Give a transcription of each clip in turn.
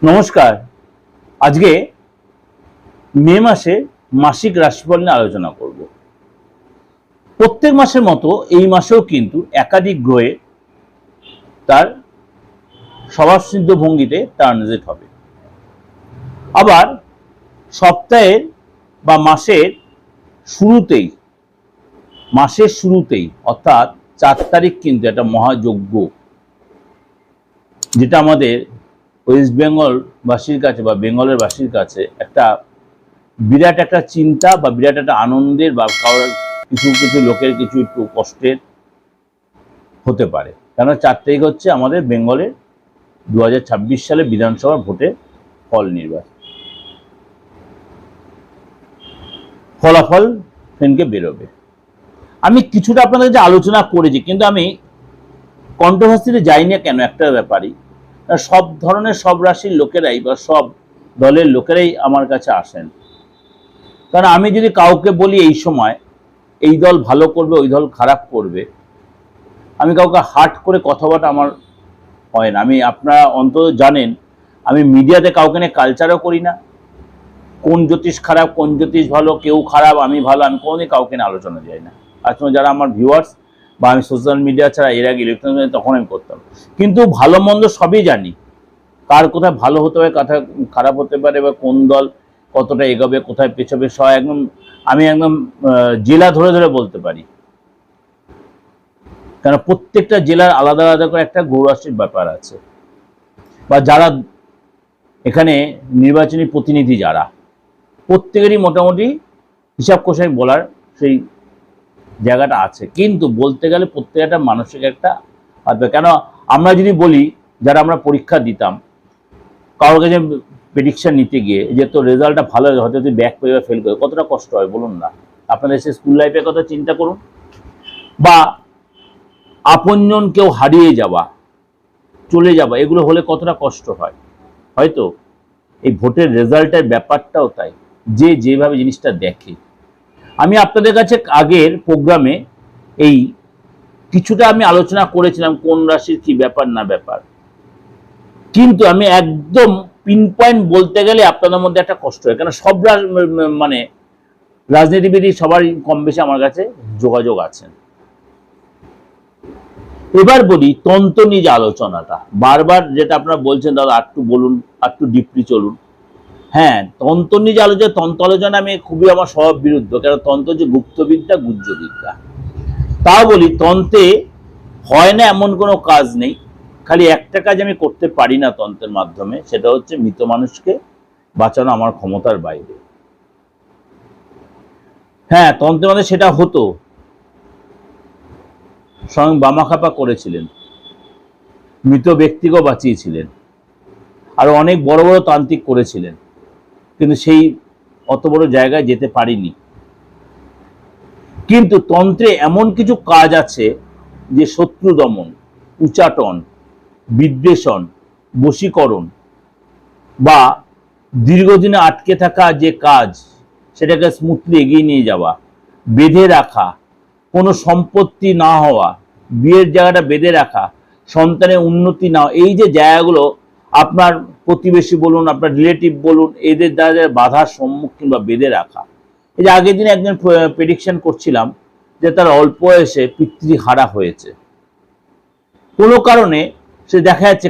নমস্কার। আজকে মে মাসে মাসিক রাশিফল নিয়ে আলোচনা করব। প্রত্যেক মাসের মতো এই মাসেও কিন্তু একাধিক গ্রহে তার স্বভাবসিদ্ধ ভঙ্গিতে ট্রানজিট হবে। আবার সপ্তাহের বা মাসের শুরুতেই অর্থাৎ 4 তারিখ কিন্তু একটা মহাযজ্ঞ, যেটা আমাদের ওয়েস্ট বেঙ্গল বাসীর কাছে বা বেঙ্গলের বাসীর কাছে একটা বিরাট একটা চিন্তা বা বিরাট একটা আনন্দের বা কারোর কিছু লোকের কিছু একটু কষ্টের হতে পারে। কেন 4 তারিখ হচ্ছে আমাদের বেঙ্গলের 2026 সালে বিধানসভা ভোটের ফলাফল সেদিনকে বেরোবে। আমি কিছুটা আপনাদের কাছে আলোচনা করেছি, কিন্তু আমি কন্ট্রোভার্সিতে যাই না কেন একটা ব্যাপারই, সব ধরনের সব রাশির লোকেরাই বা সব দলের লোকেরাই আমার কাছে আসেন। কারণ আমি যদি কাউকে বলি এই সময় এই দল ভালো করবে ওই দল খারাপ করবে, আমি কাউকে হার্ট করে কথা বলা আমার হয় না। আমি আপনারা অন্তত জানেন আমি মিডিয়াতে কাউকে নিয়ে কালচারও করি না। কোন জ্যোতিষ খারাপ কোন জ্যোতিষ ভালো, কেউ খারাপ আমি ভালো, আমি কোনোদিন কাউকে নিয়ে আলোচনা যাই না। আসলে যারা আমার ভিউয়ার্স বা আমি সোশ্যাল মিডিয়া ছাড়া এর আগে ইলেকট্রনিক তখন আমি করতাম, কিন্তু ভালো মন্দ সবই জানি। কার কোথায় ভালো হতে পারে, কোথায় খারাপ হতে পারে, বা কোন দল কতটা এগোবে কোথায় পেছাবে, সব একদম আমি একদম জেলা ধরে ধরে বলতে পারি। কারণ প্রত্যেকটা জেলার আলাদা আলাদা করে একটা গৌরাশির ব্যাপার আছে, বা যারা এখানে নির্বাচনী প্রতিনিধি যারা প্রত্যেকেরই মোটামুটি হিসাব কষাই বলার সেই জায়গাটা আছে। কিন্তু বলতে গেলে প্রত্যেকটা মানসিক একটা আসবে। কেন আমরা যদি বলি যারা আমরা পরীক্ষা দিতাম, কারোর কাছে প্রেডিকশন নিতে গিয়ে যে তো রেজাল্টটা ভালো হয়তো তুই ব্যাক করে ফেল করে, কতটা কষ্ট হয় বলুন না। আপনাদের সে স্কুল লাইফের কথা চিন্তা করুন, বা আপনজন কেউ হারিয়ে যাওয়া চলে যাওয়া, এগুলো হলে কতটা কষ্ট হয়। হয়তো এই ভোটের রেজাল্টের ব্যাপারটাও তাই, যে যেভাবে জিনিসটা দেখে। আমি আপনাদের কাছে আগের প্রোগ্রামে এই কিছুটা আমি আলোচনা করেছিলাম কোন রাশির কি ব্যাপার না ব্যাপার, কিন্তু আমি একদম পিন পয়েন্ট বলতে গেলে আপনাদের মধ্যে একটা কষ্ট হয়। কেন সব মানে রাজনীতিবিদ সবারই কম বেশি আমার কাছে যোগাযোগ আছেন। এবার বলি তন্ত্র নিয়ে যে আলোচনাটা বারবার যেটা আপনারা বলছেন দাদা একটু বলুন, একটু ডিপলি চলুন। হ্যাঁ, তন্ত্র নিয়ে যে আলোচনা, তন্ত্র আলোচনা আমি খুবই আমার স্বভাব বিরুদ্ধ। কারণ তন্ত্র যে গুপ্তবিদ্যা গুহ্যবিদ্যা, তাও বলি তন্ত্রে হয় না এমন কোনো কাজ নেই। খালি একটা কাজ আমি করতে পারি না তন্ত্রের মাধ্যমে, সেটা হচ্ছে মৃত মানুষকে বাঁচানো আমার ক্ষমতার বাইরে। হ্যাঁ, তন্ত্রের মধ্যে সেটা হতো, স্বয়ং বামাখ্যাপা করেছিলেন, মৃত ব্যক্তিকেও বাঁচিয়েছিলেন, আর অনেক বড় বড় তান্ত্রিক করেছিলেন, কিন্তু সেই অত বড় জায়গায় যেতে পারিনি। কিন্তু তন্ত্রে এমন কিছু কাজ আছে যে শত্রু দমন, উচাটন, বিদ্বেষণ, বশীকরণ, বা দীর্ঘদিনে আটকে থাকা যে কাজ সেটাকে স্মুথলি এগিয়ে নিয়ে যাওয়া, বেঁধে রাখা, কোনো সম্পত্তি না হওয়া, বিয়ের জায়গাটা বেঁধে রাখা, সন্তানের উন্নতি না, এই যে জায়গাগুলো আপনার প্রতিবেশী বলুন আপনার রিলেটিভ বলুন এদের দ্বারা বাধার সম্মুখীন বা বেঁধে রাখা। এই যে আগের দিনে একজন প্রেডিকশন করছিলাম যে তার অল্প বয়সে পিতৃহারা হয়েছে, কোনো কারণে সে দেখা যাচ্ছে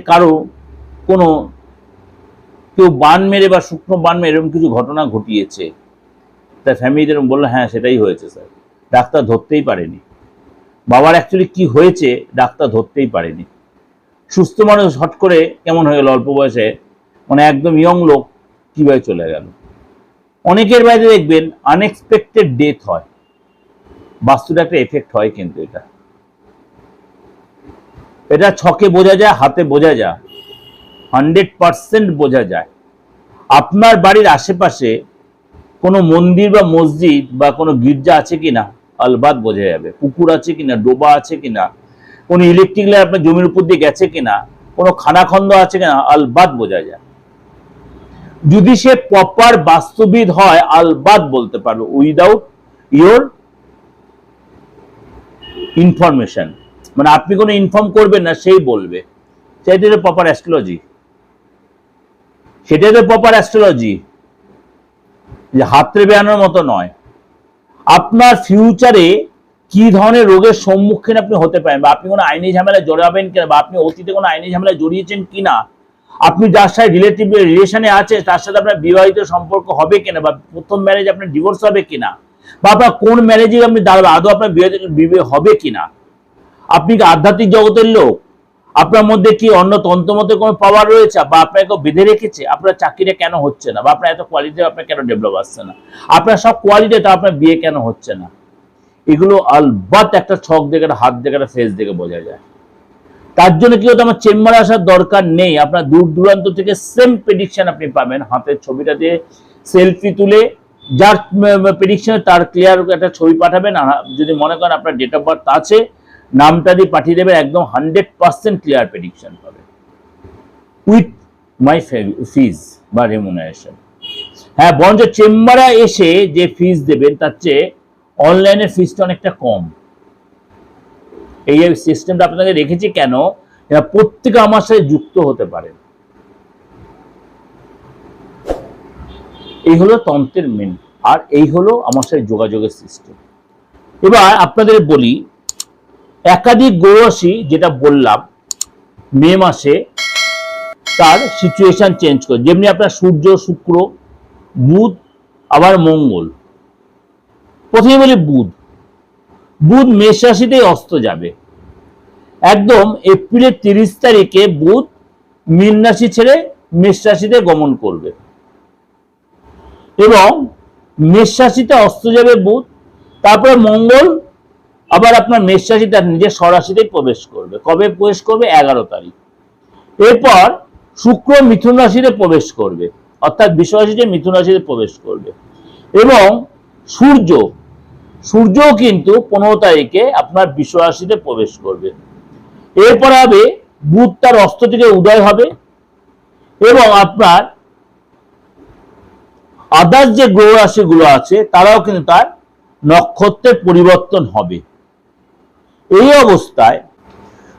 কোনো কেউ বান মেরে বা শুকনো বান মেরে এরকম কিছু ঘটনা ঘটিয়েছে। তার ফ্যামিলি এরকম বললো হ্যাঁ সেটাই হয়েছে স্যার, ডাক্তার ধরতেই পারেনি। বাবার অ্যাকচুয়ালি কি হয়েছে ডাক্তার ধরতেই পারেনি। সুস্থ মানুষ হট করে কেমন হয়ে গেল অল্প বয়সে, মানে একদম ইয়ং লোক কিভাবে চলে গেল। অনেকের বাইরে দেখবেন আনএক্সপেক্টেড ডেথ হয়, বাস্তুটা একটা এফেক্ট হয়। কিন্তু এটা ছকে বোঝা যায়, হাতে বোঝা যায়, 100% বোঝা যায়। আপনার বাড়ির আশেপাশে কোনো মন্দির বা মসজিদ বা কোনো গির্জা আছে কিনা আলবাত বোঝা যাবে, পুকুর আছে কিনা, ডোবা আছে কিনা, কোনো ইলেকট্রিক লাইন আপনার জমির উপর দিয়ে গেছে কিনা, কোনো খানাখন্দ আছে কিনা আলবাত বোঝা যায়। যদি সে প্রপার বাস্তুবিদ হয় আলবাত বলতে পারবে উইদাউট ইয়োর ইনফরমেশন, মানে আপনি কোনো ইনফর্ম করবেন না সেই বলবে, সেটা প্রপার অ্যাস্ট্রোলজি। সেটাই তো প্রপার অ্যাস্ট্রোলজি, যে হাতড়ে বেড়ানোর মতো নয়। আপনার ফিউচারে কি ধরনের রোগের সম্মুখীন আপনি হতে পারেন, বা আপনি কোনো আইনি ঝামেলায় জড়াবেন কিনা, বা আপনি অতীতে কোনো আইনি ঝামেলায় জড়িয়েছেন কিনা, আপনি যার সাথে রিলেশনে আছে তার সাথে আপনার বিবাহিত সম্পর্ক হবে কিনা, বা প্রথম ম্যারেজ আপনার ডিভোর্স হবে কিনা, বা আপনার কোন ম্যারেজে আপনি দাঁড়াবেন, আদৌ আপনার বিয়ে হবে কিনা, আপনি কি আধ্যাত্মিক জগতের লোক, আপনার মধ্যে কি অন্য তন্ত্রমতে কোনো পাওয়ার রয়েছে, বা আপনাকে বেঁধে রেখেছে, আপনার চাকরিটা কেন হচ্ছে না, বা আপনার এত কোয়ালিটি আপনার কেন ডেভেলপ আসছে না, আপনার সব কোয়ালিটি, তা আপনার বিয়ে কেন হচ্ছে না, এগুলো আলবাত একটা ছক দেখে, একটা হাত দেখে, একটা ফেস দেখে বোঝা যায়। তার জন্য কি হতো, আমার চেম্বারে আসার দরকার নেই, আপনার দূর দূরান্ত থেকে সেম প্রেডিকশন আপনি পাবেন। হাতের ছবিটা দিয়ে সেলফি তুলে যার প্রেডিকশন তার ক্লিয়ার একটা ছবি পাঠাবেন, যদি মনে করেন আপনার ডেট অফ বার্থ আছে, নামটা দিয়ে পাঠিয়ে দেবেন, একদম 100% ক্লিয়ার প্রেডিকশন পাবে উইথ মাই ফিজ বা রেমুনারেশন। হ্যাঁ, বরঞ্চ চেম্বারে এসে যে ফিজ দেবেন তার চেয়ে অনলাইনের ফিজটা অনেকটা কম। এই সিস্টেমটা আপনাকে রেখেছি কেন, প্রত্যেকে আমার সাথে যুক্ত হতে পারে। এই হলো তন্ত্রের মেন, আর এই হলো আমার সাথে যোগাযোগের সিস্টেম। এবার আপনাদের বলি, একাধিক গ্রহ রাশি যেটা বললাম মে মাসে তার সিচুয়েশন চেঞ্জ করে, যেমনি আপনার সূর্য, শুক্র, বুধ, আবার মঙ্গল। প্রথমে বলি বুধ। বুধ মেষ রাশিতেই অস্ত যাবে, একদম এপ্রিলের 30 তারিখে বুধ মীন রাশি ছেড়ে মেষ রাশিতে গমন করবে, এবং মেষ রাশিতে অস্ত যাবে বুধ। তারপরে মঙ্গল আবার আপনার মেষ রাশি তার নিজের স্বরাশিতে প্রবেশ করবে। কবে প্রবেশ করবে? 11 তারিখ। এরপর শুক্র মিথুন রাশিতে প্রবেশ করবে, অর্থাৎ বৃষ রাশিতে মিথুন রাশিতে প্রবেশ করবে, এবং সূর্যও কিন্তু 15 তারিখে আপনার বৃষ রাশিতে প্রবেশ করবে। এরপর হবে বুধ তার অস্ত থেকে উদয় হবে, এবং আপনার আদার্স যে গ্রহ রাশিগুলো আছে তারাও কিন্তু তার নক্ষত্রের পরিবর্তন হবে। এই অবস্থায়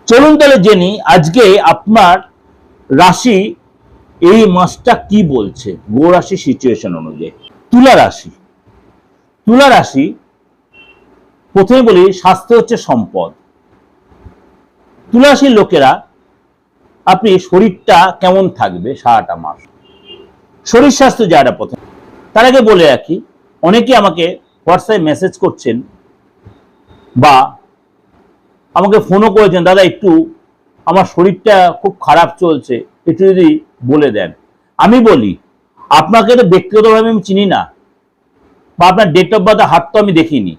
চলুন তাহলে জেনি আজকে আপনার রাশি এই মাসটা কি বলছে গ্রহ রাশি সিচুয়েশন অনুযায়ী। তুলা রাশি। তুলা রাশি, প্রথমে বলি স্বাস্থ্য হচ্ছে সম্পদ। তুলা রাশির লোকেরা, আপনি শরীরটা কেমন থাকবে সারাটা মাস, শরীর স্বাস্থ্য যারা প্রথমে। তার আগে বলে রাখি, অনেকে আমাকে হোয়াটসঅ্যাপে মেসেজ করছেন বা আমাকে ফোনও করেছেন, দাদা একটু আমার শরীরটা খুব খারাপ চলছে, একটু যদি বলে দেন। আমি বলি, আপনাকে তো ব্যক্তিগতভাবে আমি চিনি না, বা আপনার ডেট অফ বার্থ হাত তো আমি দেখিনি,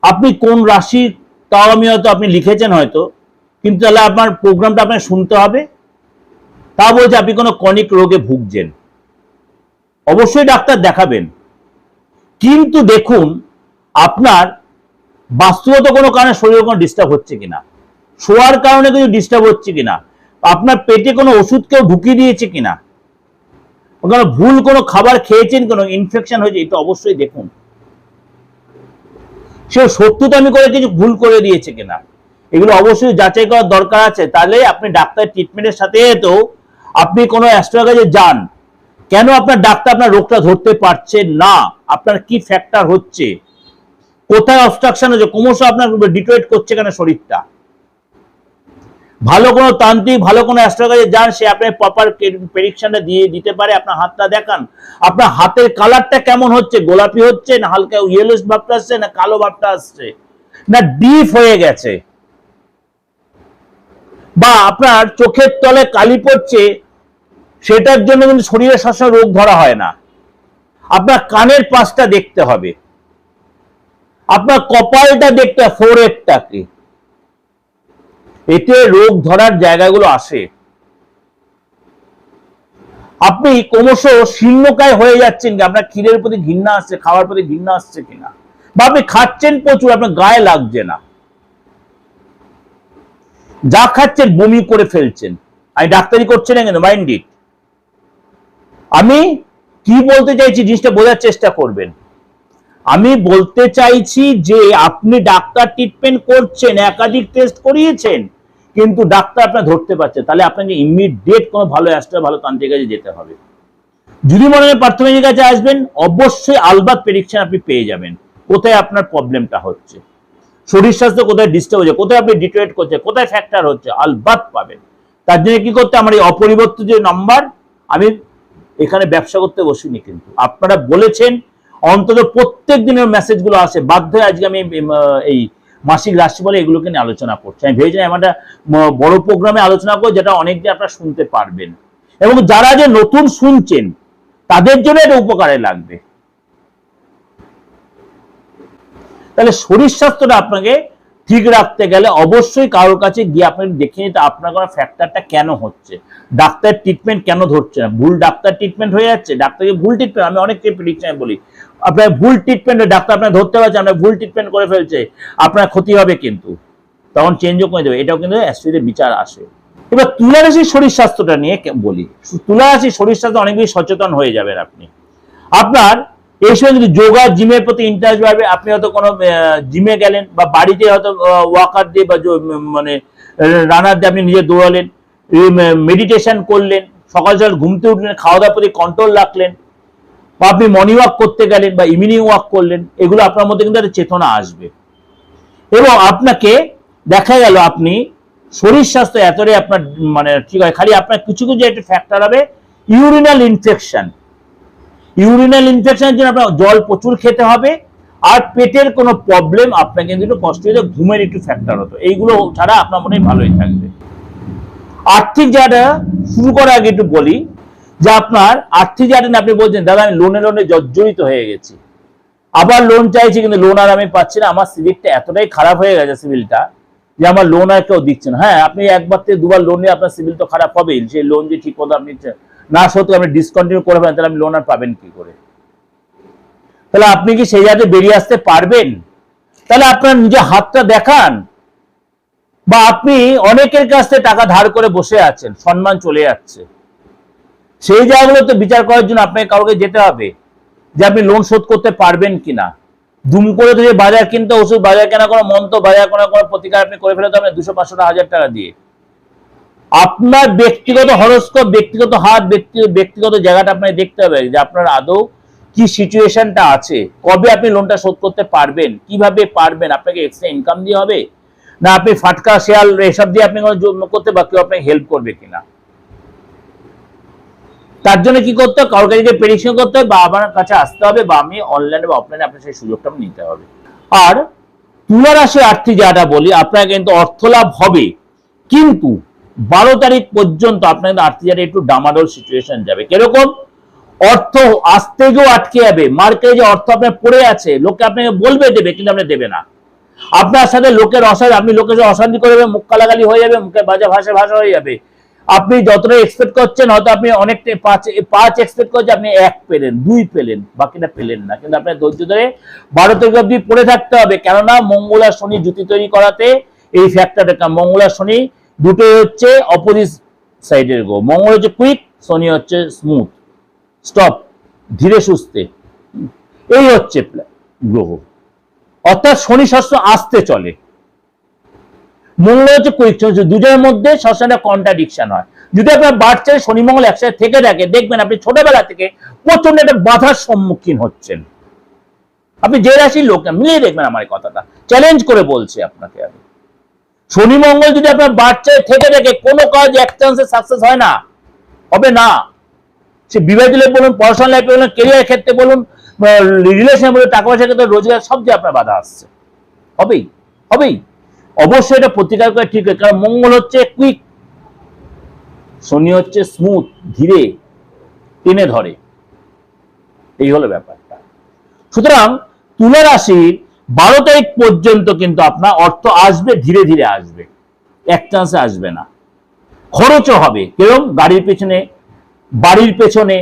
আপনি কোন রাশি তাও আমি হয়তো আপনি লিখেছেন হয়তো, কিন্তু তাহলে আপনার প্রোগ্রামটা আপনার শুনতে হবে। তা বলছে আপনি কোনো ক্রনিক রোগে ভুগছেন, অবশ্যই ডাক্তার দেখাবেন, কিন্তু দেখুন আপনার বাস্তবত কোনো কারণে শরীরে কোনো ডিস্টার্ব হচ্ছে কিনা, শোয়ার কারণে কিছু ডিস্টার্ব হচ্ছে কিনা, আপনার পেটে কোনো ওষুধ কেউ ঢুকিয়ে দিয়েছে কিনা, কোনো ভুল কোনো খাবার খেয়েছেন, কোনো ইনফেকশন হয়েছে, এটা অবশ্যই দেখুন। সে সত্যতা আমি করে কিছু ভুল করে দিয়েছে কিনা, এগুলো অবশ্যই যাচাই করার দরকার আছে। তাহলে আপনি ডাক্তার ট্রিটমেন্টের সাথে তো আপনি কোনো অ্যাস্ট্রোলজারের কাছে যান, কেন আপনার ডাক্তার আপনার রোগটা ধরতে পারছে না, আপনার কি ফ্যাক্টর হচ্ছে, কোথায় অবস্ট্রাকশন হচ্ছে, ক্রমশ আপনার ডিটোরেট করছে কেন শরীরটা। ভালো কোনো তান্ত্রিক, ভালো কোনো অ্যাস্ট্রোলজারে যান, সে আপনার প্রপার প্রেডিকশনটা দিয়ে দিতে পারে। আপনার হাতটা দেখান, আপনার হাতের কালারটা কেমন হচ্ছে, গোলাপি হচ্ছে না হালকা ইয়েলোস ভাবটা আসছে, না কালো ভাবটা আসছে, না ডিপ হয়ে গেছে, বা আপনার চোখের তলে কালি পড়ছে, সেটার জন্য কিন্তু শরীরে সবসময় রোগ ধরা হয় না। আপনার কানের পাশটা দেখতে হবে, আপনার কপালটা দেখতে হবে, ফোরহেডটাকে, এতে রোগ ধরার জায়গাগুলো আসে। আপনি ক্রমশ শীর্ণকায় হয়ে যাচ্ছেন, আপনার ক্ষীরের প্রতি ঘৃণা আসছে, খাওয়ার প্রতি ঘৃণা আসছে কিনা, বা আপনি খাচ্ছেন প্রচুর, আপনার গায়ে লাগছে না, যা খাচ্ছেন বমি করে ফেলছেন। আমি ডাক্তারি করছি না কিন্তু মাইন্ড ইট, আমি কি বলতে চাইছি জিনিসটা বোঝার চেষ্টা করবেন। আমি বলতে চাইছি যে আপনি ডাক্তার ট্রিটমেন্ট করছেন, একাধিক টেস্ট করিয়েছেন, কিন্তু ডাক্তার আপনার ধরতে পারছে, তাহলে আপনাকে ইমিডিয়েট কোনো ভালো অ্যাস্ট্রো ভালো তান্ত্রিকের কাছে যেতে হবে। যদি মনে হয় প্রাথমিকের কাছে আসবেন, অবশ্যই আলবাত প্রেডিকশন আপনি পেয়ে যাবেন কোথায় আপনার প্রবলেমটা হচ্ছে, শরীর স্বাস্থ্য কোথায় ডিস্টার্ব হচ্ছে, কোথায় আপনি ডিটোরেট করছে, কোথায় ফ্যাক্টর হচ্ছে, আলবাত পাবেন। তার জন্য কি করতে, আমার এই অপরিবর্তিত যে নাম্বার, আমি এখানে ব্যবসা করতে বসিনি, কিন্তু আপনারা বলেছেন অন্তত প্রত্যেক দিনের মেসেজগুলো আসে, বাধ্য হয়ে আজকে আমি এই মাসিক রাশিফল এগুলোকে নিয়ে আলোচনা করছি। আমি ভেবেছিলাম এমন একটা বড় প্রোগ্রামে আলোচনা করবো যেটা অনেক দিন আপনারা শুনতে পারবেন, এবং যারা যে নতুন শুনছেন তাদের জন্য এটা উপকারে লাগবে। তাহলে শরীর স্বাস্থ্যটা আপনাকে ঠিক রাখতে গেলে অবশ্যই কারোর কাছে গিয়ে আপনাকে দেখে নিতে আপনার কোনো ফ্যাক্টরটা কেন হচ্ছে, ডাক্তার ট্রিটমেন্ট কেন ধরছে না, ভুল ডাক্তার ট্রিটমেন্ট হয়ে যাচ্ছে, ডাক্তারকে ভুল ট্রিটমেন্ট, আমি অনেককে প্রেডিকশন বলি, আপনার ভুল ট্রিটমেন্ট ডাক্তার আপনার ধরতে পারছে, আপনার ভুল ট্রিটমেন্ট করে ফেলছে, আপনার ক্ষতি হবে, কিন্তু তখন চেঞ্জও করে দেবে। এটাও কিন্তু অ্যাস্ট্রোতে বিচার আসে। এবার তুলা রাশির শরীর স্বাস্থ্যটা নিয়ে বলি। তুলা রাশির শরীর স্বাস্থ্য অনেক বেশি সচেতন হয়ে যাবেন আপনি। আপনার এই সময় যদি যোগা জিমের প্রতি ইন্টারেস্ট বাড়বে, আপনি হয়তো কোনো জিমে গেলেন, বা বাড়িতে হয়তো ওয়াকার দিয়ে বা মানে রানার দিয়ে আপনি নিজে দৌড়ালেন, মেডিটেশন করলেন, সকাল সকাল ঘুমতে উঠলেন, খাওয়া দাওয়ার প্রতি কন্ট্রোল রাখলেন, বা আপনি মর্নিং ওয়াক করতে গেলেন বা ইভিনিং ওয়াক করলেন, এগুলো আপনার মধ্যে কিন্তু একটা চেতনা আসবে। এবং আপনাকে দেখা গেল আপনি শরীর স্বাস্থ্য এতটাই আপনার মানে ঠিক হয়, খালি আপনার কিছু কিছু একটা ফ্যাক্টর হবে, ইউরিনাল ইনফেকশন। ইউরিনাল ইনফেকশনের জন্য আপনার জল প্রচুর খেতে হবে, আর পেটের কোনো প্রবলেম আপনাকে কিন্তু একটু কষ্ট হতে, ঘুমের একটু ফ্যাক্টর হতো, এইগুলো ছাড়া আপনার মনে ভালোই থাকবে। আর্থিক জায়গাটা শুরু করার আগে একটু বলি যে আপনার আর্থিক জায়গাটা আপনি বলছেন দাদা আমি লোনে জর্জরিত হয়ে গেছি, আবার লোন চাইছি কিন্তু লোন আর আমি পাচ্ছি না, আমার সিভিলটা এতটাই খারাপ হয়ে গেছে সিভিলটা যে আমার লোন আর কেউ দিচ্ছে না। হ্যাঁ, আপনি একবার থেকে দুবার লোন নিয়ে আপনার সিভিল তো খারাপ হবেই, সেই লোন যে ঠিক মতো আপনি না সত্যি আপনি ডিসকন্টিনিউ করে ফেলেন, তাহলে আপনি লোন আর পাবেন কি করে? তাহলে আপনি কি সেই জায়গায় বেরিয়ে আসতে পারবেন? তাহলে আপনার নিজের হাতটা দেখান। বা আপনি অনেকের কাছ থেকে টাকা ধার করে বসে আছেন, সম্মান চলে যাচ্ছে, সেই জায়গাগুলোতে বিচার করার জন্য আপনাকে কাউকে যেতে হবে যে আপনি লোন শোধ করতে পারবেন কিনা। দুম করে যদি বাজার কিনতে, ওষুধ বাজার কেনা কোনো মন্ত্র বাজার কোনো প্রতিকার আপনি করে ফেলতে হবে 200-500 1000 টাকা দিয়ে। আপনার ব্যক্তিগত হরস্কোপ, ব্যক্তিগত হাত, ব্যক্তিগত জায়গাটা আপনাকে দেখতে হবে যে আপনার আদৌ কি সিচুয়েশনটা আছে, কবে আপনি লোনটা শোধ করতে পারবেন, কিভাবে পারবেন, আপনাকে এক্সট্রা ইনকাম দিয়ে হবে না আপনি ফাটকা শেয়াল এসব দিয়ে আপনি করতে বা কেউ আপনাকে হেল্প করবে কিনা। তার জন্য কি করতে হবে, কারোর কাছে প্রেডিকশন করতে হবে, বা আমার কাছে আসতে হবে, বা আমি অনলাইনে বা অফলাইনে আপনার সেই সুযোগটা নিতে হবে। আর তুলা রাশির আর্থিক জায়গাটা বলি, আপনার কিন্তু অর্থ লাভ হবে, কিন্তু 12 তারিখ পর্যন্ত আপনার আর্থিক জায়গাটা একটু ডামাডোল সিচুয়েশন যাবে। কিরকম? অর্থ আসতে গিয়েও আটকে যাবে, মার্কেটে যে অর্থ আপনার পড়ে আছে, লোকে আপনাকে বলবে দেবে কিন্তু আপনি দেবে না। আপনার সাথে লোকের অশান্তি, আপনি লোকের সাথে অশান্তি করবে, মুখ কালাগালি হয়ে যাবে, মুখে বাজে ভাষা হয়ে যাবে। আপনি যতটা এক্সপেক্ট করছেন, হয়তো আপনি অনেকটা 5 এক্সপেক্ট করছেন, আপনি 1 পেলেন, 2 পেলেন, বাকিটা পেলেন না, কিন্তু আপনার ধৈর্য ধরে 12 তারিখ অব্দি পড়ে থাকতে হবে। কেননা মঙ্গল আর শনি জুতি তৈরি করাতে এই ফ্যাক্টরটা, মঙ্গল আর শনি দুটোই হচ্ছে অপোজিট সাইডের গ্রহ। মঙ্গল হচ্ছে কুইক, শনি হচ্ছে স্মুথ, স্টপ, ধীরে সুস্থে, এই হচ্ছে গ্রহ। অর্থাৎ শনি ষষ্ঠ আসতে চলে, মঙ্গল হচ্ছে কুইক, দুজনের মধ্যে সবসময় কন্ট্রাডিকশন হয়। যদি আপনার বাচ্চার শনি মঙ্গল একসাথে থেকে থাকে, দেখবেন আপনি ছোটবেলা থেকে প্রচন্ড একটা বাধার সম্মুখীন হচ্ছেন। আপনি যে রাশির লোক মিলিয়ে দেখবেন আমার কথাটা, চ্যালেঞ্জ করে বলছি আপনাকে আমি। শনি মঙ্গল যদি আপনার বাচ্চায় থেকে থাকে, কোনো কাজ এক চান্সে সাকসেস হয় না, হবে না। সে বিবাহিত লাইফে বলুন, পড়াশোনা লাইফে বলুন, কেরিয়ার ক্ষেত্রে বলুন, রিলেশনে বলুন, টাকা পয়সার ক্ষেত্রে, রোজগার, সব যে আপনার বাধা আসছে, হবেই হবেই। অবশ্যই এটা প্রতিকার করে ঠিক হয়, কারণ মঙ্গল হচ্ছে কুইক, শনি হচ্ছে স্মুথ, ধীরে টেনে ধরে, এই হলো ব্যাপারটা। সুতরাং তুলা রাশির 12 তারিখ পর্যন্ত কিন্তু আপনার অর্থ আসবে, ধীরে ধীরে আসবে, এক চান্সে আসবে না। খরচও হবে, কেরম? গাড়ির পেছনে, বাড়ির পেছনে,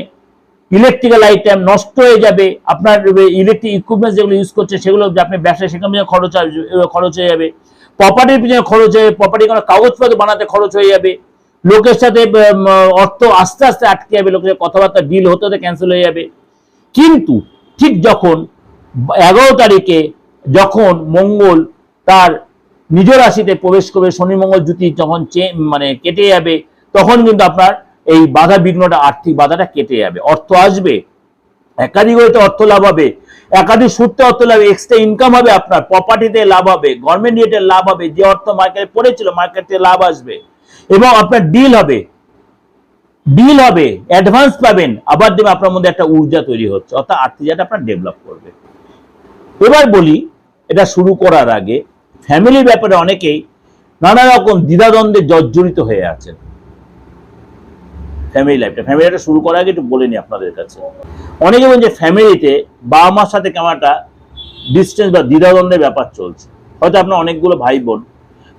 ইলেকট্রিক্যাল আইটেম নষ্ট হয়ে যাবে, আপনার ইলেকট্রিক ইকুইপমেন্ট যেগুলো ইউজ করছে সেগুলো আপনার ব্যবসায় সেখানে খরচ হয়ে যাবে, প্রপার্টির পিছনে খরচ হয়ে, প্রপার্টি কোনো কাগজপত্র বানাতে খরচ হয়ে যাবে, লোকের সাথে অর্থ আস্তে আস্তে আটকে যাবে, লোকের কথাবার্তা ডিল হতে হতে ক্যান্সেল হয়ে যাবে। কিন্তু ঠিক যখন 11 তারিখে যখন মঙ্গল তার নিজ রাশিতে প্রবেশ করবে, শনি মঙ্গল জুতি যখন মানে কেটে যাবে, তখন কিন্তু আপনার এই বাধা বিঘ্নটা, আর্থিক বাধাটা কেটে যাবে, অর্থ আসবে, একাধিক হইতে অর্থ লাভ হবে, একাধিক সূত্রে অর্থ লাভ, এক্সট্রা ইনকাম হবে, আপনার প্রপার্টিতে লাভ হবে, গভর্নমেন্ট রেটের লাভ হবে, যে অর্থ মার্কেটে পড়েছিল মার্কেটে লাভ আসবে, এবং আপনার ডিল হবে, অ্যাডভান্স পাবেন, আবার দেবে, আপনার মধ্যে একটা ঊর্জা তৈরি হচ্ছে, অর্থাৎ আর্থিক জায়গাটা আপনার ডেভেলপ করবে। এবার বলি, এটা শুরু করার আগে ফ্যামিলির ব্যাপারে অনেকেই নানা রকম দ্বিধাদ্বন্দ্বে জর্জরিত হয়ে আছেন। ফ্যামিলি লাইফটা শুরু করার আগে একটু বলে নি আপনাদের কাছে। অনেকে বলেন যে ফ্যামিলিতে বাবা মার সাথে কেমন একটা ডিস্টেন্স বা দ্বিধাদ্বন্দ্বের ব্যাপার চলছে। হয়তো আপনার অনেকগুলো ভাই বোন,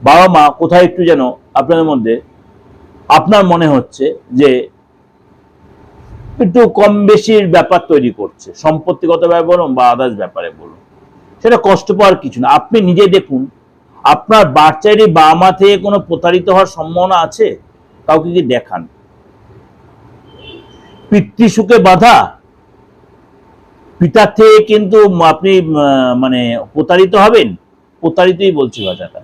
বাবা মা কোথায় একটু যেন আপনাদের মধ্যে আপনার মনে হচ্ছে যে একটু কম বেশির ব্যাপার তৈরি করছে, সম্পত্তিগত ব্যাপার বলুন বা আদার্স ব্যাপারে বলুন, সেটা কষ্ট পাওয়ার কিছু না। আপনি নিজে দেখুন, আপনার বাচ্চারই বাবা মা থেকে কোনো প্রতারিত হওয়ার সম্ভাবনা আছে? কাউকে কি দেখান? পিতৃসুখে বাধা, পিতার থেকে কিন্তু আপনি মানে প্রতারিত হবেন, প্রতারিতই বলছি কথাটা।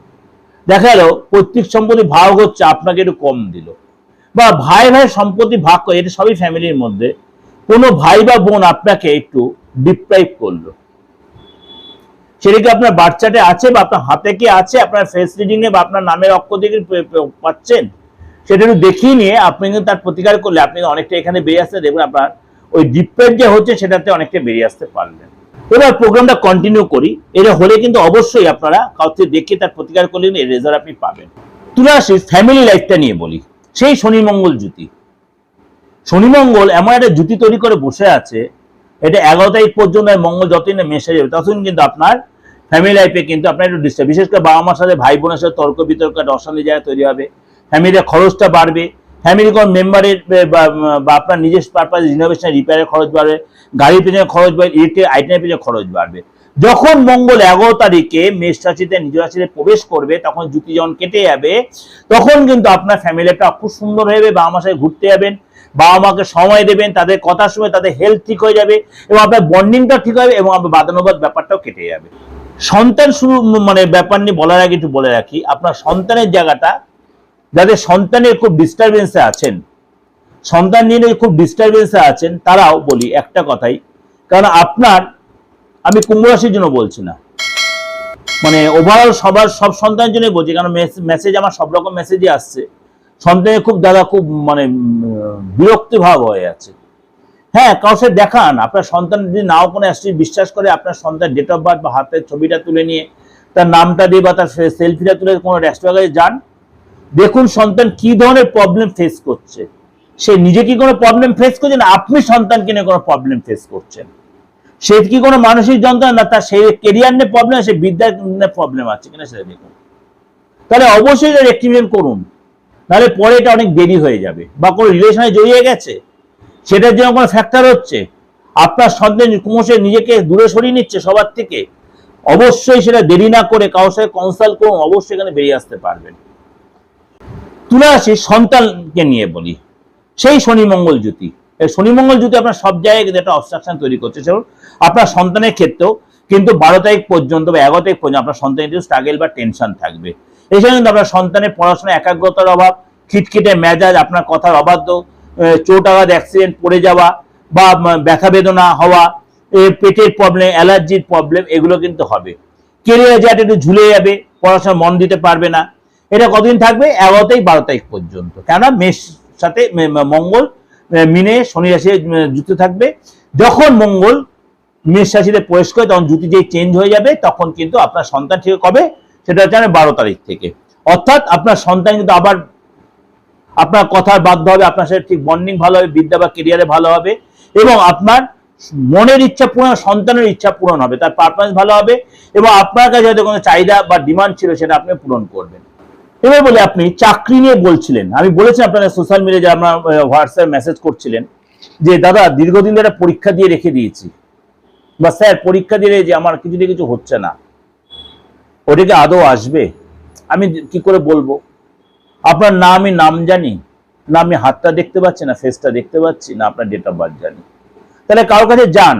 দেখা গেল পৈতৃক সম্পত্তি ভাগ হচ্ছে, আপনাকে একটু কম দিল, বা ভাই সম্পত্তি ভাগ করে, এটা সবই ফ্যামিলির মধ্যে, কোনো ভাই বা বোন আপনাকে একটু ডিপ্রাইভ করলো, সেটা কি আপনার বাচ্চাতে আছে বা আপনার হাতে কি আছে, আপনার ফেস রিডিং এ বা আপনার নামের অক্ষর থেকে পাচ্ছেন, সেটা একটু দেখিয়ে নিয়ে আপনি কিন্তু তার প্রতিকার করলে আপনি অনেকটা এখানে বেরিয়ে আসতে দেখবেন, আপনার ওই ডিপ্রাইভ যে হচ্ছে সেটাতে অনেকটা বেরিয়ে আসতে পারলেন। এবার প্রোগ্রামটা কন্টিনিউ করি। এটা হলে কিন্তু অবশ্যই আপনারা কাউকে দেখে তার প্রতিকার করলে এর রেজাল্ট আপনি পাবেন। তুলে আসি ফ্যামিলি লাইফটা নিয়ে বলি। সেই শনি মঙ্গল জুতি, শনি মঙ্গল এমন একটা জুতি তৈরি করে বসে আছে, এটা 11 তারিখ পর্যন্ত মঙ্গল যতদিন না মেশে যাবে ততদিন কিন্তু আপনার ফ্যামিলি লাইফে কিন্তু আপনার একটু ডিস্টার্ব, বিশেষ করে বাবা মার সাথে ভাই বোনের সাথে তর্ক বিতর্ক, একটা অশান্তি জায়গা তৈরি হবে, ফ্যামিলির খরচটা বাড়বে, ফ্যামিলি কোন মেম্বারের বা আপনার নিজের পারপাস রিনোভেশন রিপেয়ারের খরচ বাড়বে, গাড়ির পেছনে খরচ বাড়বে, ইলেকট্রিক আইটেমের পেছনে খরচ বাড়বে। যখন মঙ্গল 11 তারিখে মেষ রাশিতে নিজ রাশিতে প্রবেশ করবে, তখন জুতি যখন কেটে যাবে, তখন কিন্তু আপনার ফ্যামিলিটা খুব সুন্দর হয়ে যাবে, বাবা মার সাথে ঘুরতে যাবেন, বাবা মাকে সময় দেবেন, তাদের কথার সময় তাদের হেলথ ঠিক হয়ে যাবে, এবং আপনার বন্ডিংটা ঠিক হবে, এবং আপনার বাদানুবাদ ব্যাপারটাও কেটে যাবে। সন্তান শুরু মানে ব্যাপার নিয়ে বলার আগে একটু বলে রাখি, আপনার সন্তানের জায়গাটা, যাদের সন্তানের খুব ডিস্টারবেন্সে আছেন, সন্তান নিয়ে খুব ডিস্টারবেন্সে আছেন, তারাও বলি একটা কথাই, কারণ আপনার, আমি কুম্ভ রাশির জন্য বলছি না, মানে ওভারঅল সব সন্তানের জন্য বলছি, কারণ মেসেজ আমার সব রকম মেসেজই আসছে, সন্তানের খুব দাদা খুব মানে বিরক্তি ভাব হয়ে আছে। হ্যাঁ, কারোর সাথে দেখান, আপনার সন্তান যদি নাও কোনো অ্যাস্ট্রোলজি বিশ্বাস করে, আপনার সন্তান ডেট অফ বার্থ বা হাতের ছবিটা তুলে নিয়ে তার নামটা দিয়ে বা তার সেলফিটা তুলে কোনো অ্যাস্ট্রোলজারে যান, দেখুন সন্তান কি ধরনের প্রবলেম ফেস করছে, সে নিজে কি কোনো প্রবলেম ফেস করছে না আপনি সন্তানকে নিয়ে কোনো প্রবলেম ফেস করছেন, সে কি কোনো মানসিক যন্ত্রণা না তার সেই কেরিয়ার নিয়ে প্রবলেম, সে বিদ্যার প্রবলেম আছে কিনা সেটা দেখুন, তাহলে অবশ্যই এটা রেক্টিফিকেশন করুন, নাহলে পরে এটা অনেক দেরি হয়ে যাবে। বা কোনো রিলেশনে জড়িয়ে গেছে, সেটার জন্য কোনো ফ্যাক্টর হচ্ছে, আপনার সন্তান ক্রমশ নিজেকে দূরে সরিয়ে নিচ্ছে সবার থেকে, অবশ্যই সেটা দেরি না করে কারোর সাথে কনসাল্ট করুন, অবশ্যই এখানে বেরিয়ে আসতে পারবেন। তুলে আসি সন্তানকে নিয়ে বলি, সেই শনি মঙ্গল জুতি, এই শনি মঙ্গল জুতি আপনার সব জায়গায় কিন্তু একটা অবস্ট্রাকশন তৈরি করছে। সেরকম আপনার সন্তানের ক্ষেত্রেও কিন্তু 12 তারিখ পর্যন্ত বা 11 তারিখ পর্যন্ত আপনার সন্তানের একটু স্ট্রাগল বা টেনশন থাকবে। এছাড়া কিন্তু আপনার সন্তানের পড়াশোনা একাগ্রতার অভাব, খিটখিটে মেজাজ, আপনার কথার অবাধ্য, চোট আঘাত, অ্যাক্সিডেন্ট, পড়ে যাওয়া বা ব্যথা বেদনা হওয়া, পেটের প্রবলেম, অ্যালার্জির প্রবলেম, এগুলো কিন্তু হবে। কেরিয়ার যাতে একটু ঝুলে যাবে, পড়াশোনা মন দিতে পারবে না, এটা কতদিন থাকবে? 11 তারিখ 12 তারিখ পর্যন্ত। কেননা মেষ সাথে মঙ্গল মিনে শনি রাশি যুক্ত থাকবে। যখন মঙ্গল মেষ রাশিতে প্রবেশ করে তখন জুতি যেই চেঞ্জ হয়ে যাবে, তখন কিন্তু আপনার সন্তান ঠিক হবে, সেটা হচ্ছে 12 তারিখ থেকে। অর্থাৎ আপনার সন্তান কিন্তু আবার আপনার কথার বাধ্য হবে, আপনার সাথে ঠিক বন্ডিং ভালো হবে, বিদ্যা বা কেরিয়ারে ভালো হবে, এবং আপনার মনের ইচ্ছা পূরণ, সন্তানের ইচ্ছা পূরণ হবে, তার পারফরমেন্স ভালো হবে, এবং আপনার কাছে হয়তো কোনো চাহিদা বা ডিমান্ড ছিল সেটা আপনি পূরণ করবেন। এবার বলে আপনি চাকরি নিয়ে বলছিলেন, আমি বলেছি আপনারা সোশ্যাল মিডিয়ায় যে আপনার হোয়াটসঅ্যাপ মেসেজ করছিলেন যে দাদা দীর্ঘদিন ধরে পরীক্ষা দিয়ে রেখে দিয়েছি, বা স্যার পরীক্ষা দিয়ে যে আমার কিছু দিয়ে কিছু হচ্ছে না, ওটাকে আদৌ আসবে? আমি কি করে বলবো? আপনার না আমি নাম জানি, না আমি হাতটা দেখতে পাচ্ছি, না ফেসটা দেখতে পাচ্ছি, না আপনার ডেট অফ বার্থ জানি। তাহলে কারোর কাছে যান,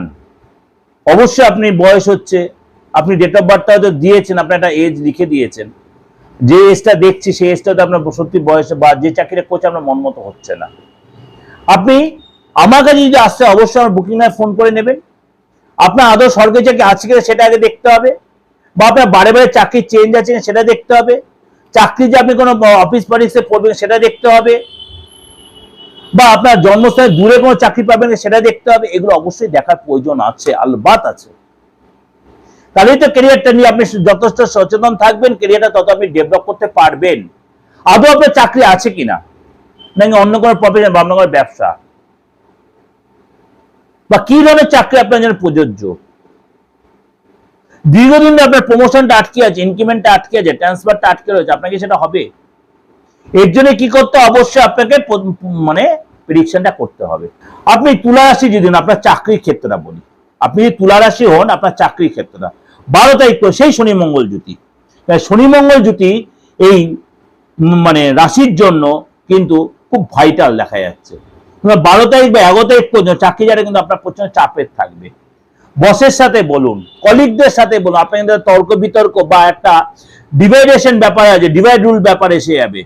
অবশ্যই আপনি বয়স হচ্ছে, আপনি ডেট অফ বার্থটা হয়তো দিয়েছেন, আপনার একটা এজ লিখে দিয়েছেন, যে এজটা দেখছি সেই এজটাতে আপনার সত্যি বয়সে বা যে চাকরিটা করছে আপনার মন মতো হচ্ছে না, আপনি আমার কাছে যদি আসছে অবশ্যই আমার বুকিং নাম্বার ফোন করে নেবেন। আপনার আদৌ সরকারি চাকরি আছে কিনা সেটা আগে দেখতে হবে, বা আপনার বারে বারে চাকরি চেঞ্জ আছে কিনা সেটা দেখতে হবে, চাকরি যে আপনি কোনো অফিস পলিটিক্সে পড়বেন সেটা দেখতে হবে, বা আপনার জন্মস্থানে দূরে কোনো চাকরি পাবেন সেটা দেখতে হবে। এগুলো অবশ্যই দেখার প্রয়োজন আছে, আলবাত আছে। তাহলেই তো ক্যারিয়ারটা নিয়ে আপনি যথেষ্ট সচেতন থাকবেন, ক্যারিয়ারটা তত আপনি ডেভেলপ করতে পারবেন। আদৌ আপনার চাকরি আছে কিনা, নাকি অন্য কোনো প্রফেশন বা অন্য কোনো ব্যবসা, বা কি ধরনের চাকরি আপনার জন্য প্রযোজ্য। দীর্ঘদিন আপনার প্রমোশনটা আটকে আছে, ইনক্রিমেন্টটা আটকে আছে, ট্রান্সফারটা আটকে রয়েছে, আপনাকে সেটা হবে। এর জন্য কি করতে অবশ্যই আপনাকে মানে প্রেডিকশনটা করতে হবে। আপনি তুলা রাশি যদি আপনার চাকরির ক্ষেত্রটা বলি, আপনি যদি তুলা রাশি হন আপনার চাকরির ক্ষেত্রটা 12 তারিখ তো সেই শনি মঙ্গল জুতি, শনি মঙ্গল জুতি এই মানে রাশির জন্য কিন্তু খুব ভাইটাল দেখা যাচ্ছে। 12 তারিখ বা 11 তারিখ পর্যন্ত চাকরি যারা কিন্তু আপনার প্রচন্ড চাপের থাকবে। বসের সাথে বলুন, কলিগদের সাথে বলুন, আপনাদের তর্ক বিতর্ক বা একটা ডিভাইডেশন ব্যাপার আছে, ডিভাইড রুল ব্যাপার এসে যাবে।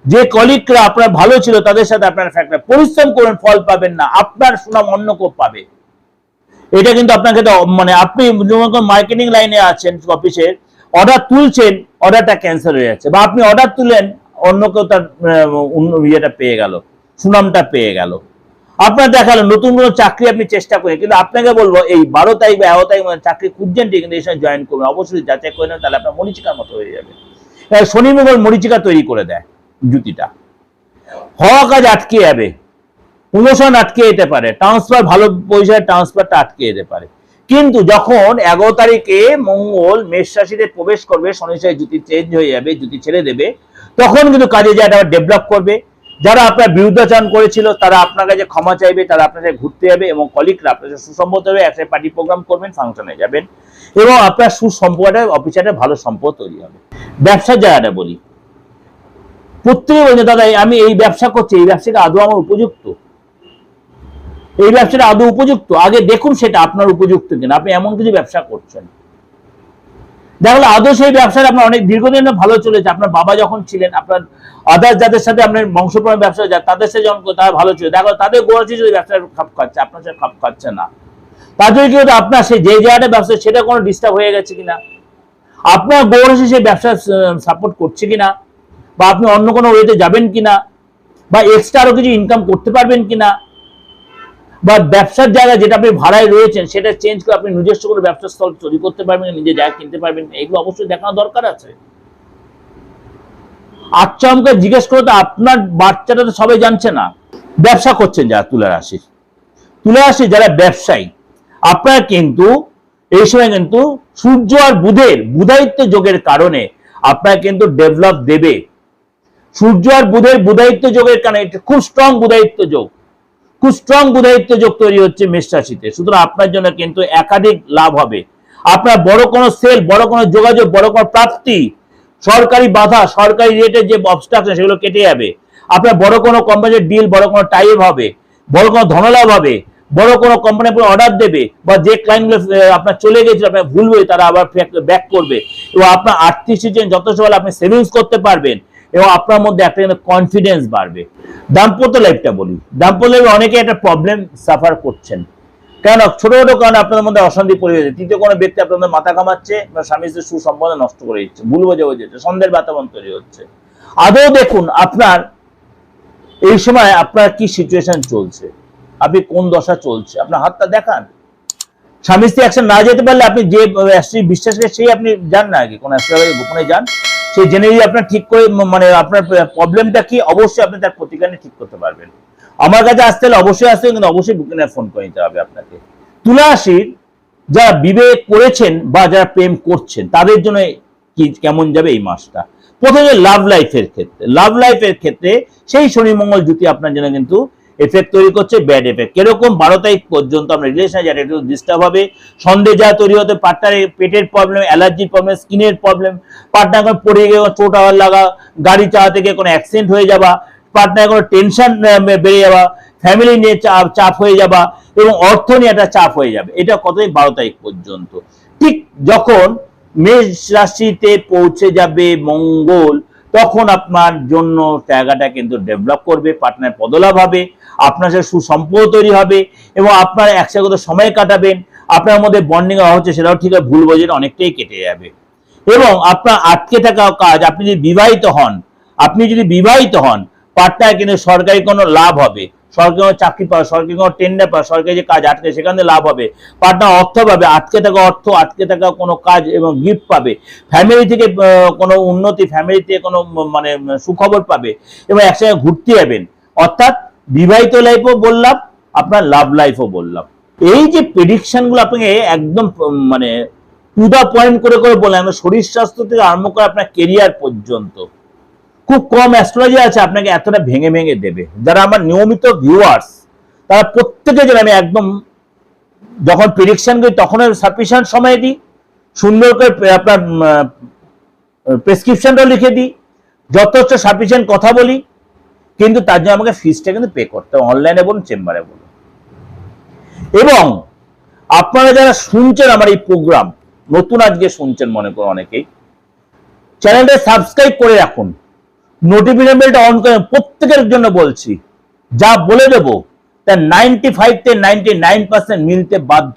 যে কলিগরা আপনার ভালো ছিল তাদের সাথে আপনার ফ্যাক্টর পরিশ্রম করুন, ফল পাবেন না, আপনার সুনাম অন্য কেউ পাবে। এটা কিন্তু আপনাকে মানে আপনি যখন মার্কেটিং লাইনে আছেন অফিসের, অর্ডার তুলছেন, অর্ডারটা ক্যান্সেল হয়ে যাচ্ছে, বা আপনি অর্ডার তুলেন অন্য কেউ তার ইয়েটা পেয়ে গেল, সুনামটা পেয়ে গেল। আপনার দেখালো নতুন কোনো চাকরি আপনি চেষ্টা করেন, কিন্তু আপনাকে বলবো এই 12 তারিখ বা 11 তারিখ চাকরি খুঁজছেন ঠিক, কিন্তু এই সময় জয়েন করবেন, অবশ্যই যাচাই করে নেন, তাহলে আপনার মরিচিকার মতো হয়ে যাবে। শনি মঙ্গল মরিচিকা তৈরি করে দেয় জুতিটা। হওয়া কাজ আটকে যাবে, প্রমোশন আটকে যেতে পারে, ট্রান্সফার ভালো পয়সায় ট্রান্সফারটা আটকে যেতে পারে। কিন্তু যখন 11 তারিখে মঙ্গল মেষ রাশিতে প্রবেশ করবে, শনি সাই জুতি চেঞ্জ হয়ে যাবে, জুতি ছেড়ে দেবে, তখন কিন্তু কাজে জায়গাটা ডেভেলপ করবে। যারা আপনার বিরুদ্ধাচরণ করেছিল তারা আপনার কাছে ক্ষমা চাইবে, তারা আপনার সাথে ঘুরতে যাবে, এবং কলিগরা আপনার সাথে সুসম্পর্ক হবে, একসাথে পার্টি প্রোগ্রাম করবেন, ফাংশনে যাবেন, এবং আপনার সুসম্পর্কটা অফিসারে ভালো সম্পর্ক তৈরি হবে। ব্যবসার জায়গাটা বলি, প্রত্যেকে বলছে দাদা আমি এই ব্যবসা করছি, এই ব্যবসাটা আদৌ আমার উপযুক্ত, এই ব্যবসাটা আদৌ উপযুক্ত। আগে দেখুন সেটা আপনার উপযুক্ত কিনা। আপনি এমন কিছু ব্যবসা করছেন দেখলে আদৌ সেই ব্যবসাটা আপনার অনেক দীর্ঘদিন ভালো চলেছে, আপনার বাবা যখন ছিলেন, আপনার আদার্স যাদের সাথে আপনার বংশপরম্পরা ব্যবসা তাদের সাথে যখন তারা ভালো ছিল, দেখো তাদের গোড়াচ্ছি যদি ব্যবসার খাপ খাচ্ছে, আপনার সাথে খাপ খাচ্ছে না, তার জন্য কি হতো আপনার সেই যে জায়গাটা ব্যবসা সেটা কোনো ডিস্টার্ব হয়ে গেছে কিনা, আপনার গোড়াচ্ছি সেই ব্যবসা সাপোর্ট করছে কিনা, বা আপনি অন্য কোনো ওয়েতে যাবেন কিনা, বা এক্সট্রা আরো কিছু ইনকাম করতে পারবেন কিনা, বা ব্যবসার জায়গা যেটা আপনি ভাড়ায় রয়েছেন সেটা চেঞ্জ করে আপনি নিজস্ব করে ব্যবসার স্থল তৈরি করতে পারবেন, নিজে জায়গা কিনতে পারবেন, এগুলো অবশ্যই দেখানো দরকার আছে। আচ্ছা আমাকে জিজ্ঞেস করো তো আপনার বাচ্চাটা তো সবাই জানছে না। ব্যবসা করছেন যারা তুলা রাশি যারা ব্যবসায়ী, আপনারা কিন্তু এই সময় কিন্তু সূর্য আর বুধের বুধায়িত্ব যোগের কারণে আপনারা কিন্তু ডেভেলপ দেবে। সূর্য আর বুধের বুধায়িত্ব যোগের কারণে খুব স্ট্রং বুধায়িত্ব যোগ, খুব স্ট্রং বুধায়িত্ব যোগ তৈরি হচ্ছে মেষ রাশিতে। সুতরাং আপনার জন্য কিন্তু একাধিক লাভ হবে। আপনার বড় কোনো সেল, বড় কোনো যোগাযোগ, বড় কোনো প্রাপ্তি, সরকারি বাধা, সরকারি রেটের যে অবস্ট্রাকশন সেগুলো কেটে যাবে। আপনার বড় কোনো কোম্পানির ডিল, বড় কোনো টাইপ হবে, বড় কোনো ধনলাভ হবে, বড় কোনো কোম্পানি আপনার অর্ডার দেবে, বা যে ক্লায়েন্টগুলো আপনার চলে গেছিল আপনার ভুল হয়ে তারা আবার ব্যাক করবে, এবং আপনার আর্থিক সিচুয়েশন যথেষ্ট ভালো, আপনি সেভিংস করতে পারবেন, এবং আপনার মধ্যে একটা কনফিডেন্স বাড়বে। দাম্পত্য লাইফটা বলি, দাম্পত্য লাইফে অনেকে একটা প্রবলেম সাফার করছেন, কেন ছোট ছোট কারণে আপনাদের মধ্যে অশান্তি পরিবেশ, তৃতীয় কোনো ব্যক্তি আপনাদের মাথা কামাচ্ছে, স্বামী স্ত্রীর সুসম্বন্ধ নষ্ট করে দিচ্ছে, ভুল বোঝাবুঝি হচ্ছে, সন্দেহের বাতাবরণ তৈরি হচ্ছে। আদৌ দেখুন আপনার এই সময় আপনার কি সিচুয়েশন চলছে, আপনি কোন দশা চলছে, আপনার হাতটা দেখান। স্বামী স্ত্রী একসাথে না যেতে পারলে আপনি যে বিশ্বাস করে সেই আপনি যান না, আগে কোন গোপনে যান, সেই জেনে আপনার ঠিক করে মানে আপনার প্রবলেমটা কি অবশ্যই আপনি তার প্রতিকার ঠিক করতে পারবেন। আমার কাছে আসতে হলে অবশ্যই আসতে হবে, কিন্তু অবশ্যই বুকিংয়ে ফোন করে নিতে হবে আপনাকে। তুলা রাশির যারা বিবাহ করেছেন বা যারা প্রেম করছেন তাদের জন্য কি কেমন যাবে এই মাসটা। প্রথমে লাভ লাইফের ক্ষেত্রে সেই শনি মঙ্গল জুতি আপনার জন্য কিন্তু এফেক্ট তৈরি করছে, ব্যাড এফেক্ট। কিরকম 12 তারিখ পর্যন্ত আমরা রিলেশনে যারা একটু ডিস্টার্ব হবে, সন্দেহ যা তৈরি হতে, পার্টনারের পেটের প্রবলেম, অ্যালার্জির প্রবলেম, স্কিনের প্রবলেম, পার্টনার পড়ে গিয়ে চোট আওয়ার লাগা, গাড়ি চালাতে গিয়ে কোনো অ্যাক্সিডেন্ট হয়ে যাওয়া, পার্টনার কোনো টেনশন বেড়ে যাওয়া, ফ্যামিলি নিয়ে চাপ হয়ে যাওয়া, এবং অর্থ নিয়ে একটা চাপ হয়ে যাবে। এটা কতদিন 12 তারিখ পর্যন্ত। ঠিক যখন মেষ রাশিতে পৌঁছে যাবে মঙ্গল, তখন আপনার জন্য জায়গাটা কিন্তু ডেভেলপ করবে, পার্টনার পদলাভ হবে, আপনার সাথে সুসম্পর্ক তৈরি হবে এবং আপনার একসাথে সময় কাটাবেন, আপনার মধ্যে বন্ডিং হচ্ছে সেটাও ঠিক আছে, ভুল বোঝেন অনেকটাই কেটে যাবে। এবং আপনার আটকে থাকা কাজ, আপনি যদি বিবাহিত হন পার্টনার কিন্তু সরকারি কোনো লাভ হবে, সরকারি কোনো চাকরি পাবে, সরকারি কোনো টেন্ডার পাবে, সরকারি যে কাজ আটকে সেখানে লাভ হবে, পার্টনার অর্থ পাবে, আটকে থাকা কোনো কাজ এবং গিফট পাবে, ফ্যামিলি থেকে কোনো উন্নতি, ফ্যামিলি থেকে কোনো মানে সুখবর পাবে এবং একসাথে ঘুরতে যাবেন। অর্থাৎ বিবাহিত লাইফও বললাম, আপনার লাভ লাইফও বললাম। এই যে প্রেডিকশনগুলো আপনাকে একদম মানে টু দা পয়েন্ট করে বললাম, শরীর স্বাস্থ্য থেকে আরম্ভ করে আপনার কেরিয়ার পর্যন্ত খুব কম অ্যাস্ট্রোলজি আছে আপনাকে এতটা ভেঙে ভেঙে দেবে। যারা আমার নিয়মিত ভিউয়ার্স তারা প্রত্যেকে যেন আমি একদম যখন প্রেডিকশন করি তখন সাফিসিয়েন্ট সময় দিই, সুন্দর করে আপনার প্রেসক্রিপশনটাও লিখে দিই, যথেষ্ট সাফিসিয়েন্ট কথা বলি, কিন্তু তার জন্য আমাকে ফিসটা কিন্তু পে করতে হবে, অনলাইনে বলুন চেম্বারে বলুন। এবং আপনারা যারা শুনছেন আমার এই প্রোগ্রাম, নতুন আজকে শুনছেন মনে করো অনেকেই, চ্যানেলটা সাবস্ক্রাইব করে রাখুন, নোটিফিকেশন বেলটা অন করে, প্রত্যেকের জন্য বলছি, যা বলে দেবো তার 95% মিলতে বাধ্য।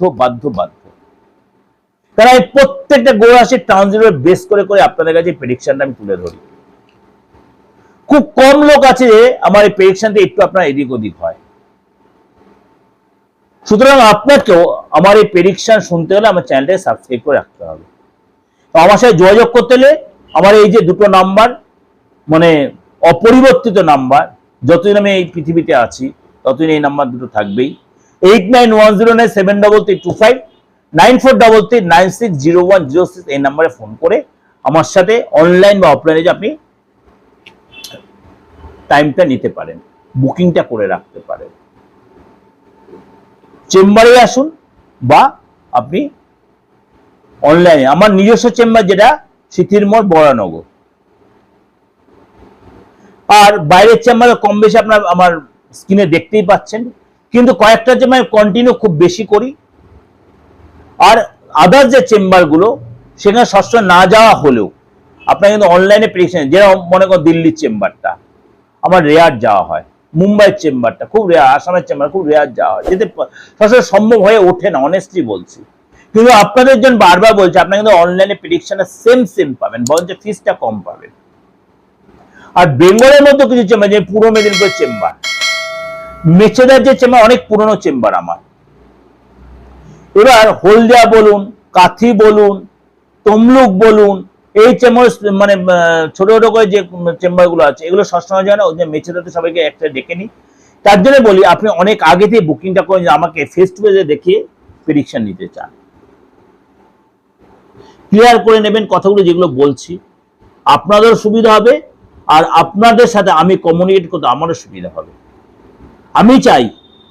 তারা এই প্রত্যেকটা গ্রহ রাশির ট্রানজিটের বেস করে আপনাদের কাছে প্রেডিকশনটা আমি তুলে ধরি। খুব কম লোক আছে আমার এই প্রেডিকশনটা একটু আপনার এদিক ওদিক হয়। সুতরাং আপনাকেও আমার এই প্রেডিকশন শুনতে হলে আমার চ্যানেলটাকে সাবস্ক্রাইব করে রাখতে হবে। তো আমার সাথে যোগাযোগ করতে হলে আমার এই যে দুটো নাম্বার, মানে অপরিবর্তিত নাম্বার, যতদিন আমি এই পৃথিবীতে আছি ততদিন এই নাম্বার দুটো থাকবেই। 8910973325, 9433960106 এই নাম্বারে ফোন করে আমার সাথে অনলাইন বা অফলাইনে যে আপনি টাইমটা নিতে পারেন, বুকিংটা করে রাখতে পারেন। চেম্বারে আসুন বা আপনি অনলাইনে, আমার নিজস্ব চেম্বার যেটা সিথিরমোড় বরানগর, আর বাইরের চেম্বারে কম বেশি আপনার আমার স্ক্রিনে দেখতেই পাচ্ছেন, কিন্তু কয়েকটা চেম্বার কন্টিনিউ খুব বেশি করি। আর আদার যে চেম্বারগুলো সেখানে সবসময় না যাওয়া হলেও আপনার কিন্তু অনলাইনে প্রেডিকশন, যেরকম মনে করো দিল্লির চেম্বারটা আমার রেয়ার যাওয়া হয়, মুম্বাইয়ের চেম্বারটা খুব রেয়ার, আসামের চেম্বার খুব রেয়ার যাওয়া হয়, যেতে সবসময় সম্ভব হয়ে ওঠে না, অনেস্টলি বলছি। কিন্তু আপনাদের জন্য বারবার বলছি, আপনারা কিন্তু অনলাইনে প্রেডিকশনটা সেম পাবেন, বরঞ্চ ফিসটা কম পাবেন। আর বেঙ্গলের মধ্যে কিছু চেম্বার, যে পূর্ব মেদিনীপুরের চেম্বার, মেচেদার যে চেম্বার অনেক পুরনো চেম্বার আমার। এবার হলদিয়া বলুন, কাথি বলুন, তমলুক বলুন, এই চেম্বার মানে ছোট ছোট করে যে চেম্বারগুলো আছে এগুলো সবসময় যায় না, ওই যে মেচেদাতে সবাইকে একটা ডেকে নিই। তার জন্য বলি আপনি অনেক আগে থেকে বুকিংটা করে আমাকে ফেস টু ফেসে দেখিয়ে প্রেডিকশন নিতে চান, ক্লিয়ার করে নেবেন কথাগুলো যেগুলো বলছি, আপনাদের সুবিধা হবে আর আপনাদের সাথে আমি কমিউনিকেট করতে আমারও সুবিধা হবে। আমি চাই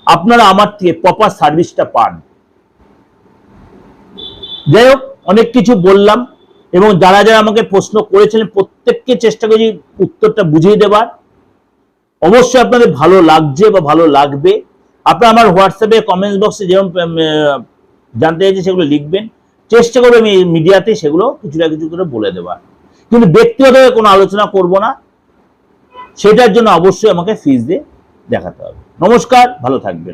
আপনারা আমার থেকে প্রপার সার্ভিসটা পান। যাই হোক, অনেক কিছু বললাম এবং যারা যারা আমাকে প্রশ্ন করেছিলেন প্রত্যেককে চেষ্টা করি উত্তরটা বুঝিয়ে দেবার। অবশ্যই আপনাদের ভালো লাগছে বা ভালো লাগবে। আপনারা আমার হোয়াটসঅ্যাপে কমেন্টস বক্সে যেরকম জানতে চাইছে সেগুলো লিখবেন, চেষ্টা করবো আমি মিডিয়াতে সেগুলো কিছু না কিছু করে বলে দেবার, কিন্তু ব্যক্তিগতভাবে কোনো আলোচনা করব না, সেটার জন্য অবশ্যই আমাকে ফিস দিয়ে দেখাতে হবে। নমস্কার, ভালো থাকবেন।